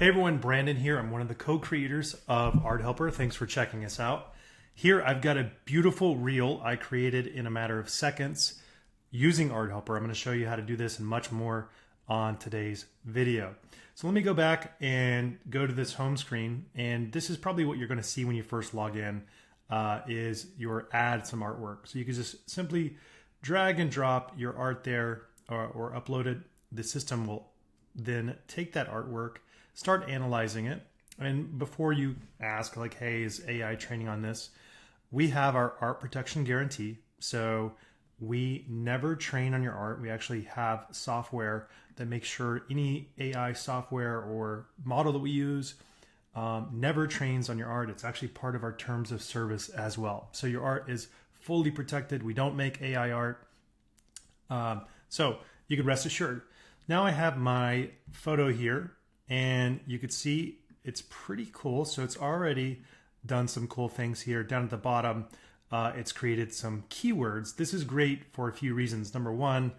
Hey everyone, Brandon here. I'm one of the co-creators of Art Helper. Thanks for checking us out. Here I've got a beautiful reel I created in a matter of seconds using Art Helper. I'm going to show you how to do this and much more on today's video. So let me go back and go to this home screen, and this is probably what you're going to see when you first log in, is your add some artwork. So you can just simply drag and drop your art there or upload it. The system will then take that artwork, start analyzing it. And before you ask, like, hey, is AI training on this? We have our art protection guarantee. So we never train on your art. We actually have software that makes sure any AI software or model that we use never trains on your art. It's actually part of our terms of service as well. So your art is fully protected. We don't make AI art. So you can rest assured. Now I have my photo here, and you could see it's pretty cool. So it's already done some cool things here. Down at the bottom, it's created some keywords. This is great for a few reasons. Number one,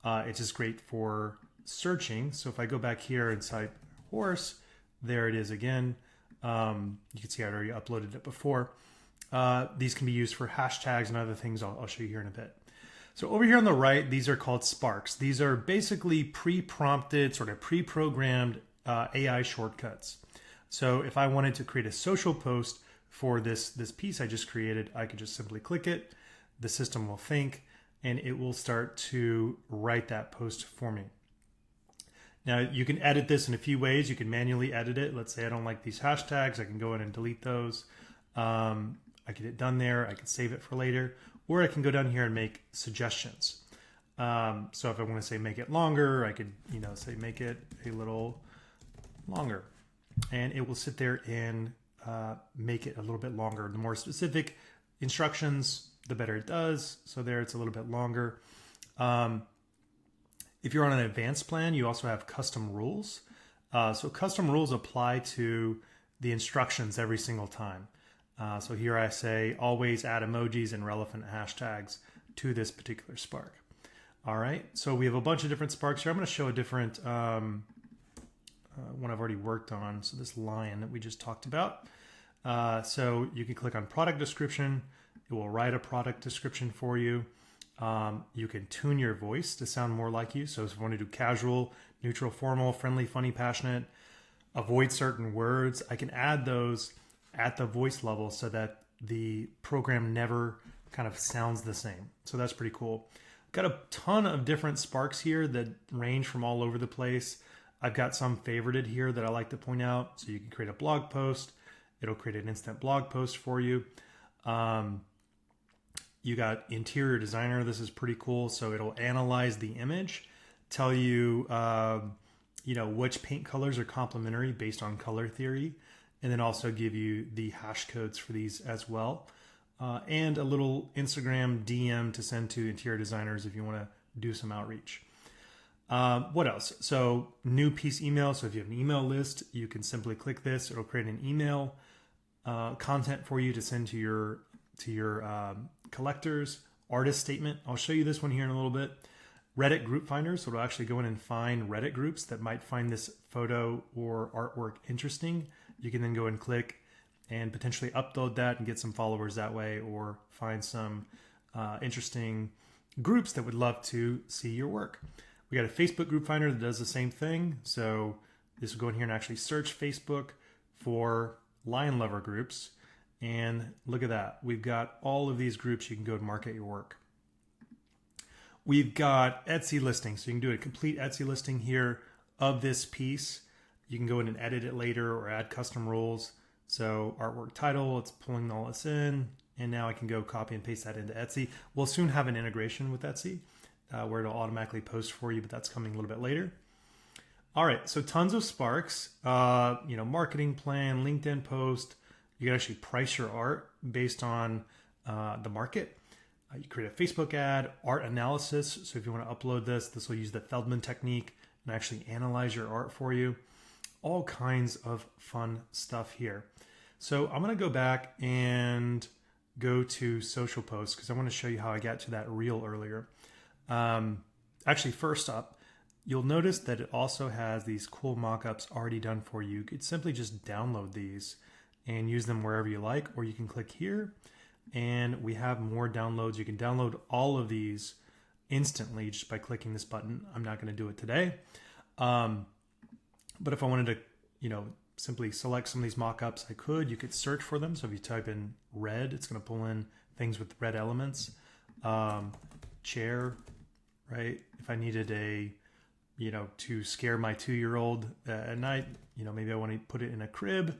it's just great for searching. So if I go back here and type horse, there it is again. You can see I already uploaded it before. These can be used for hashtags and other things I'll show you here in a bit. So over here on the right, these are called sparks. These are basically pre-prompted, sort of pre-programmed AI shortcuts. So if I wanted to create a social post for this piece I just created, I could just simply click it. The system will think, and it will start to write that post for me. Now you can edit this in a few ways. You can manually edit it. Let's say I don't like these hashtags. I can go in and delete those. I get it done there. I can save it for later, or I can go down here and make suggestions. So if I want to say make it longer, I could, say make it a little longer, and it will sit there and make it a little bit longer. The more specific instructions, the better it does. So there, it's a little bit longer. If you're on an advanced plan, you also have custom rules. So custom rules apply to the instructions every single time. So here I say always add emojis and relevant hashtags to this particular spark. All right, so we have a bunch of different sparks here. I'm going to show a different one I've already worked on. So this lion that we just talked about. So you can click on product description. It will write a product description for you. You can tune your voice to sound more like you. So if you want to do casual, neutral, formal, friendly, funny, passionate, avoid certain words, I can add those at the voice level so that the program never kind of sounds the same. So that's pretty cool. Got a ton of different sparks here that range from all over the place. I've got some favorited here that I like to point out. So you can create a blog post. It'll create an instant blog post for you. You got interior designer. This is pretty cool. So it'll analyze the image, tell you, which paint colors are complementary based on color theory, and then also give you the hash codes for these as well. And a little Instagram DM to send to interior designers if you want to do some outreach. What else? So new piece email. So if you have an email list, you can simply click this. It'll create an email content for you to send to your collectors. Artist statement. I'll show you this one here in a little bit. Reddit group finder. So it'll actually go in and find Reddit groups that might find this photo or artwork interesting. You can then go and click and potentially upload that and get some followers that way, or find some interesting groups that would love to see your work. We got a Facebook group finder that does the same thing. So this will go in here and actually search Facebook for lion lover groups. And look at that. We've got all of these groups you can go and market your work. We've got Etsy listings. So you can do a complete Etsy listing here of this piece. You can go in and edit it later or add custom rules. So artwork title, it's pulling all this in. And now I can go copy and paste that into Etsy. We'll soon have an integration with Etsy where it'll automatically post for you, but that's coming a little bit later. All right, so tons of sparks, marketing plan, LinkedIn post. You can actually price your art based on the market. You create a Facebook ad, art analysis. So if you want to upload this will use the Feldman technique and actually analyze your art for you. All kinds of fun stuff here. So I'm going to go back and go to social posts because I want to show you how I got to that reel earlier. Actually, first up, You'll notice that it also has these cool mockups already done for you. You could simply just download these and use them wherever you like, or you can click here and we have more downloads. You can download all of these instantly just by clicking this button. I'm not going to do it today. But if I wanted to, simply select some of these mockups, I could. You could search for them. So if you type in red, it's going to pull in things with red elements. Chair, right? If I needed to scare my 2-year-old at night, maybe I want to put it in a crib.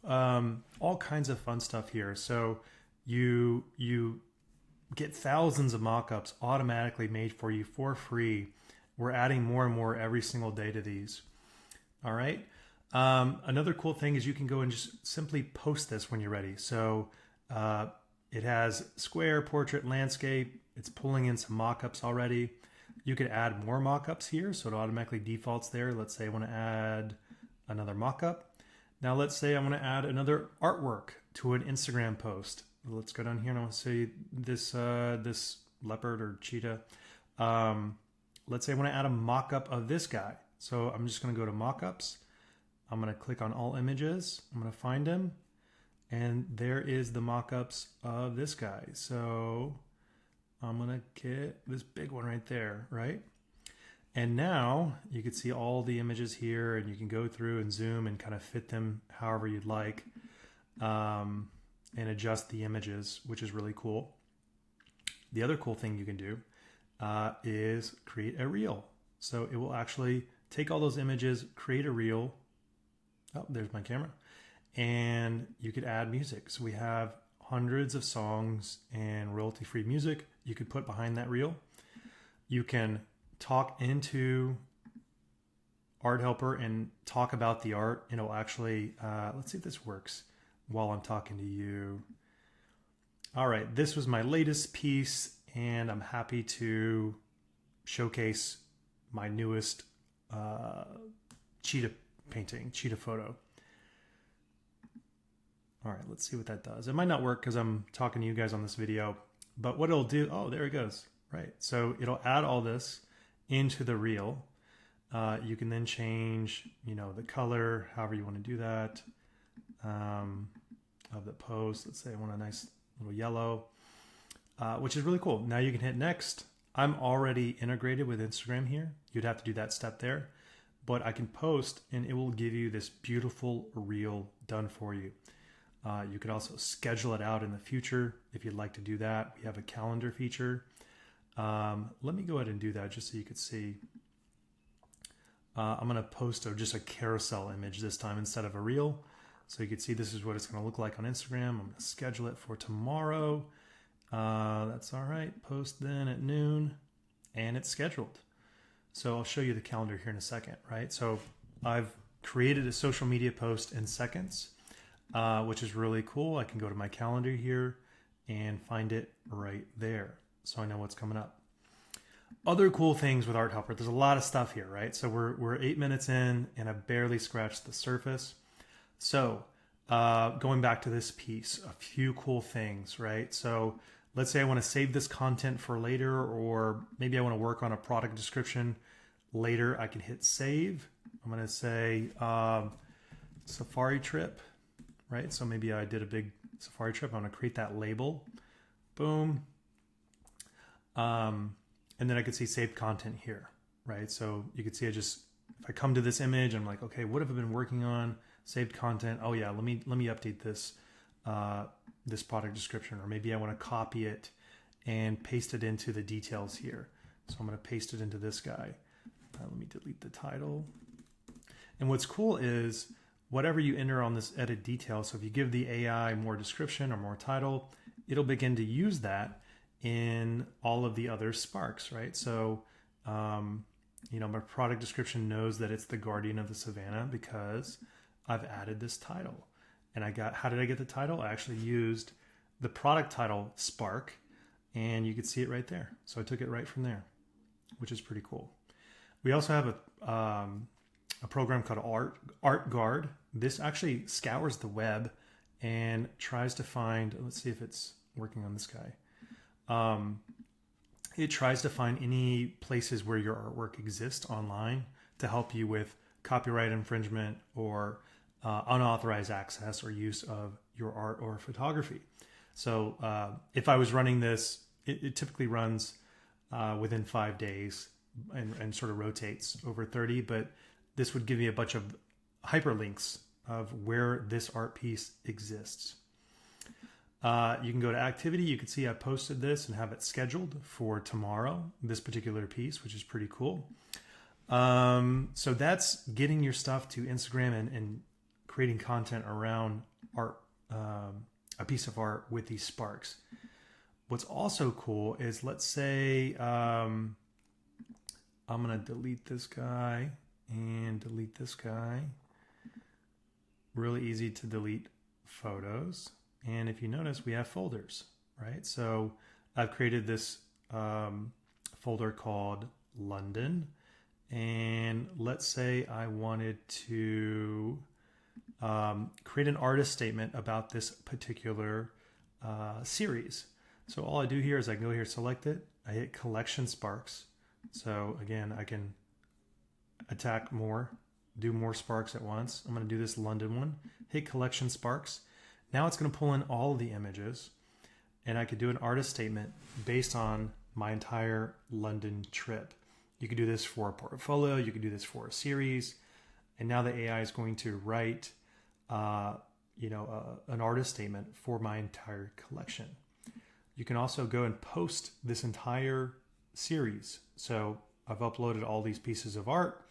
All kinds of fun stuff here. So you get thousands of mockups automatically made for you for free. We're adding more and more every single day to these. All right. Another cool thing is you can go and just simply post this when you're ready. So it has square, portrait, landscape. It's pulling in some mockups already. You could add more mockups here, so it automatically defaults there. Let's say I want to add another mockup. Now let's say I want to add another artwork to an Instagram post. Let's go down here and I want to say this leopard or cheetah. Let's say I want to add a mockup of this guy. So I'm just going to go to mockups. I'm going to click on all images. I'm going to find him. And there is the mockups of this guy. So I'm going to get this big one right there, right? And now you can see all the images here and you can go through and zoom and kind of fit them however you'd like and adjust the images, which is really cool. The other cool thing you can do is create a reel. So it will actually take all those images, create a reel. Oh, there's my camera. And you could add music. So we have hundreds of songs and royalty-free music you could put behind that reel. You can talk into Art Helper and talk about the art. And it'll actually, let's see if this works while I'm talking to you. All right, this was my latest piece and I'm happy to showcase my newest cheetah painting, cheetah photo. All right, let's see what that does. It might not work because I'm talking to you guys on this video, but what it'll do, oh, there it goes. Right, so it'll add all this into the reel. You can then change, the color, however you want to do that, of the post. Let's say I want a nice little yellow, which is really cool. Now you can hit next. I'm already integrated with Instagram here. You'd have to do that step there, but I can post and it will give you this beautiful reel done for you. You could also schedule it out in the future if you'd like to do that. We have a calendar feature. Let me go ahead and do that just so you could see. I'm going to post just a carousel image this time instead of a reel. So you can see this is what it's going to look like on Instagram. I'm going to schedule it for tomorrow. That's all right. Post then at noon and it's scheduled. So I'll show you the calendar here in a second, right? So I've created a social media post in seconds, which is really cool. I can go to my calendar here and find it right there. So I know what's coming up. Other cool things with Art Helper. There's a lot of stuff here, right? So we're 8 minutes in and I barely scratched the surface. So going back to this piece, a few cool things, right? So let's say I want to save this content for later, or maybe I want to work on a product description later. I can hit save. I'm going to say safari trip, right? So maybe I did a big safari trip. I want to create that label. Boom. And then I could see saved content here, right? So you could see if I come to this image, I'm like, okay, what have I been working on? Saved content. Oh yeah, let me update this this product description, or maybe I want to copy it and paste it into the details here. So I'm going to paste it into this guy. Let me delete the title. And what's cool is whatever you enter on this edit detail. So if you give the AI more description or more title, it'll begin to use that in all of the other sparks, right? So, my product description knows that it's the Guardian of the Savannah because I've added this title. And how did I get the title? I actually used the product title Spark, and you could see it right there. So I took it right from there, which is pretty cool. We also have a program called Art Guard. This actually scours the web and tries to find, let's see if it's working on this guy. It tries to find any places where your artwork exists online to help you with copyright infringement or unauthorized access or use of your art or photography. So if I was running this, it typically runs within 5 days and sort of rotates over 30, but this would give me a bunch of hyperlinks of where this art piece exists. You can go to activity. You can see I posted this and have it scheduled for tomorrow, this particular piece, which is pretty cool. So that's getting your stuff to Instagram and creating content around art, a piece of art with these sparks. What's also cool is, let's say I'm going to delete this guy and delete this guy. Really easy to delete photos. And if you notice, we have folders, right? So I've created this folder called London. And let's say I wanted to create an artist statement about this particular series. So all I do here is I go here, select it. I hit collection sparks. So again, I can attack more, do more sparks at once. I'm going to do this London one, hit collection sparks. Now it's going to pull in all of the images, and I could do an artist statement based on my entire London trip. You could do this for a portfolio. You could do this for a series. And now the AI is going to write, an artist statement for my entire collection. You can also go and post this entire series. So I've uploaded all these pieces of art,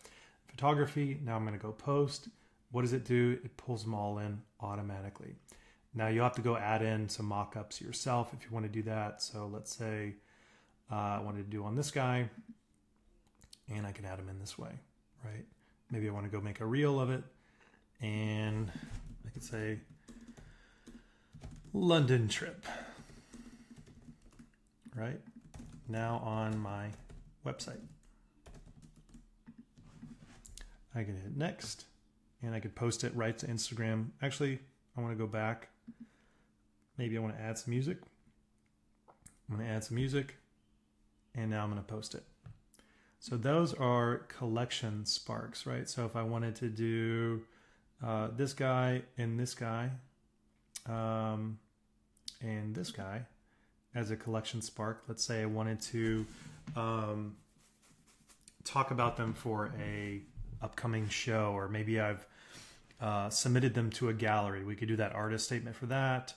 photography. Now I'm going to go post. What does it do? It pulls them all in automatically. Now you'll have to go add in some mock-ups yourself if you want to do that. So let's say I wanted to do on this guy, and I can add them in this way, right? Maybe I want to go make a reel of it, and I could say London trip, right? Now on my website. I can hit next, and I could post it right to Instagram. Actually, I want to go back. Maybe I want to add some music. I'm going to add some music, and now I'm going to post it. So those are collection sparks, right? So if I wanted to do this guy and this guy and this guy as a collection spark, let's say I wanted to talk about them for a upcoming show, or maybe I've submitted them to a gallery. We could do that artist statement for that.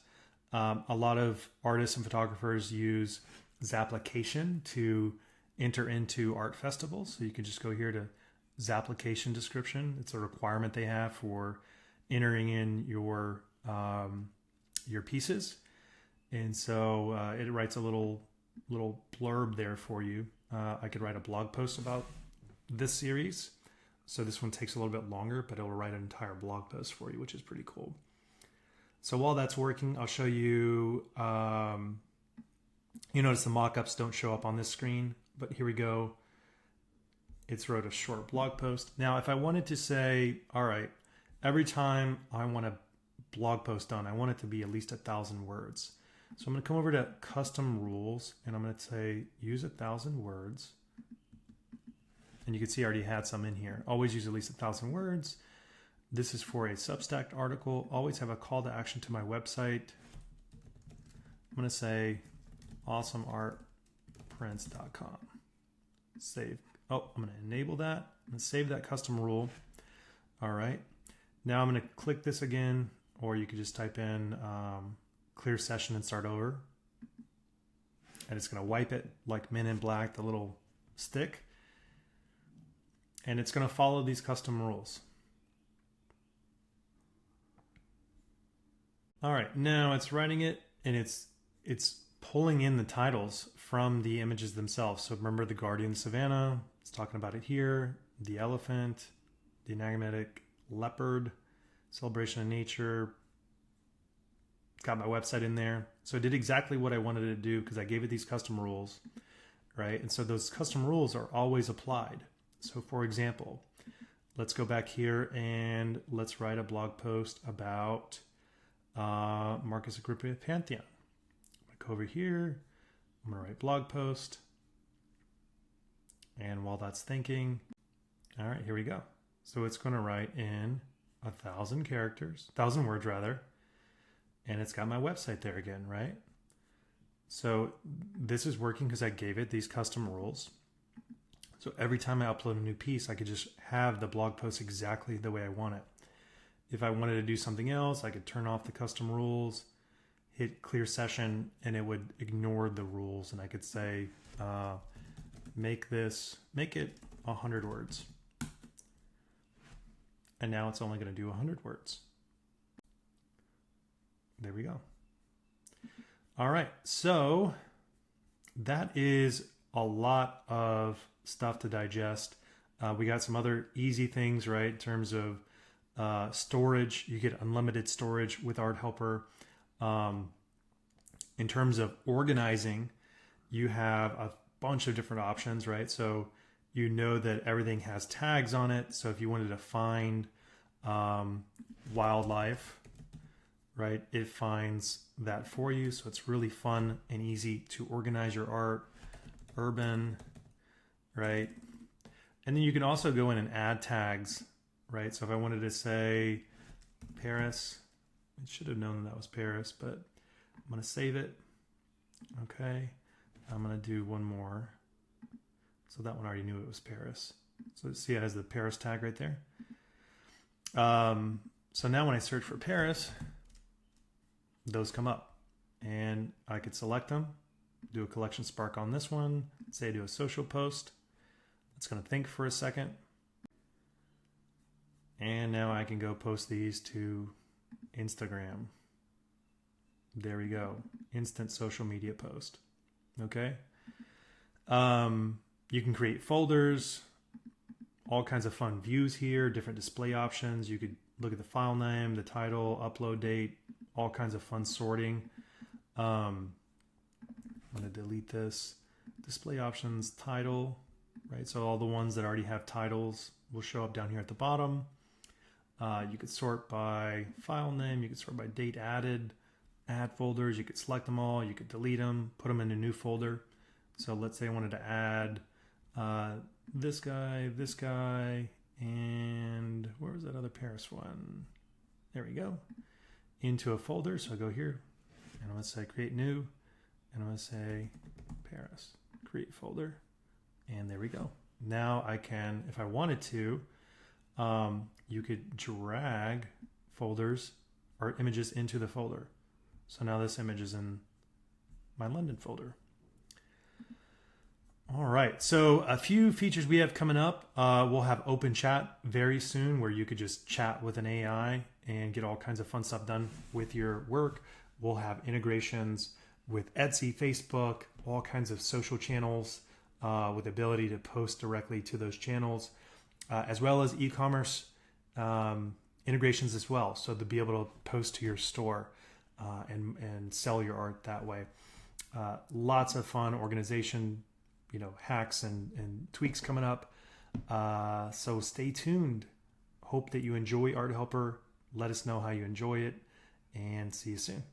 A lot of artists and photographers use Zapplication to enter into art festivals. So you can just go here to Zapplication description. It's a requirement they have for entering in your pieces. And so it writes a little blurb there for you. I could write a blog post about this series. So this one takes a little bit longer, but it'll write an entire blog post for you, which is pretty cool. So while that's working, I'll show you, you notice the mockups don't show up on this screen, but here we go. It's wrote a short blog post. Now, if I wanted to say, all right, every time I want a blog post done, I want it to be at least 1,000 words. So I'm going to come over to custom rules, and I'm going to say use 1,000 words. And you can see I already had some in here. Always use at least 1,000 words. This is for a Substack article. Always have a call to action to my website. I'm going to say awesomeartprints.com. Save. Oh, I'm going to enable that. I'm going to save that custom rule. All right. Now I'm going to click this again, or you could just type in clear session and start over. And it's going to wipe it like Men in Black, the little stick. And it's going to follow these custom rules. All right, now it's writing it, and it's pulling in the titles from the images themselves. So remember the Guardian of Savannah, it's talking about it here, the elephant, the enigmatic leopard, celebration of nature. It's got my website in there. So it did exactly what I wanted it to do because I gave it these custom rules, right? And so those custom rules are always applied. So for example, let's go back here and let's write a blog post about Marcus Agrippa Pantheon. I'm going to go over here. I'm going to write blog post. And while that's thinking, all right, here we go. So it's going to write in 1,000 characters, 1,000 words rather, and it's got my website there again, right? So this is working because I gave it these custom rules. So every time I upload a new piece, I could just have the blog post exactly the way I want it. If I wanted to do something else, I could turn off the custom rules, hit clear session, and it would ignore the rules. And I could say, make it 100 words. And now it's only going to do 100 words. There we go. All right, so that is a lot of stuff to digest. We got some other easy things, right? In terms of storage, you get unlimited storage with Art Helper. In terms of organizing, you have a bunch of different options, right? So you know that everything has tags on it. So if you wanted to find wildlife, right, it finds that for you. So it's really fun and easy to organize your art. Urban, right? And then you can also go in and add tags, right? So if I wanted to say Paris, it should have known that was Paris, but I'm going to save it. Okay. I'm going to do one more. So that one already knew it was Paris. So see, it has the Paris tag right there. So now when I search for Paris, those come up and I could select them, do a collection spark on this one, say do a social post. It's going to think for a second. And now I can go post these to Instagram. There we go. Instant social media post. Okay. You can create folders, all kinds of fun views here, different display options. You could look at the file name, the title, upload date, all kinds of fun sorting. I'm going to delete this. Display options, title, right? So all the ones that already have titles will show up down here at the bottom. You could sort by file name. You could sort by date added, add folders. You could select them all. You could delete them, put them in a new folder. So let's say I wanted to add this guy, and where was that other Paris one? There we go. Into a folder. So I go here and I'm going to say create new, and I'm going to say Paris, create folder, and there we go. Now I can, if I wanted to, you could drag folders or images into the folder. So now this image is in my London folder. All right, so a few features we have coming up. We'll have open chat very soon where you could just chat with an AI and get all kinds of fun stuff done with your work. We'll have integrations with Etsy, Facebook, all kinds of social channels with the ability to post directly to those channels, as well as e-commerce integrations as well. So to be able to post to your store and sell your art that way. Lots of fun organization, hacks and tweaks coming up. So stay tuned. Hope that you enjoy Art Helper. Let us know how you enjoy it, and see you soon.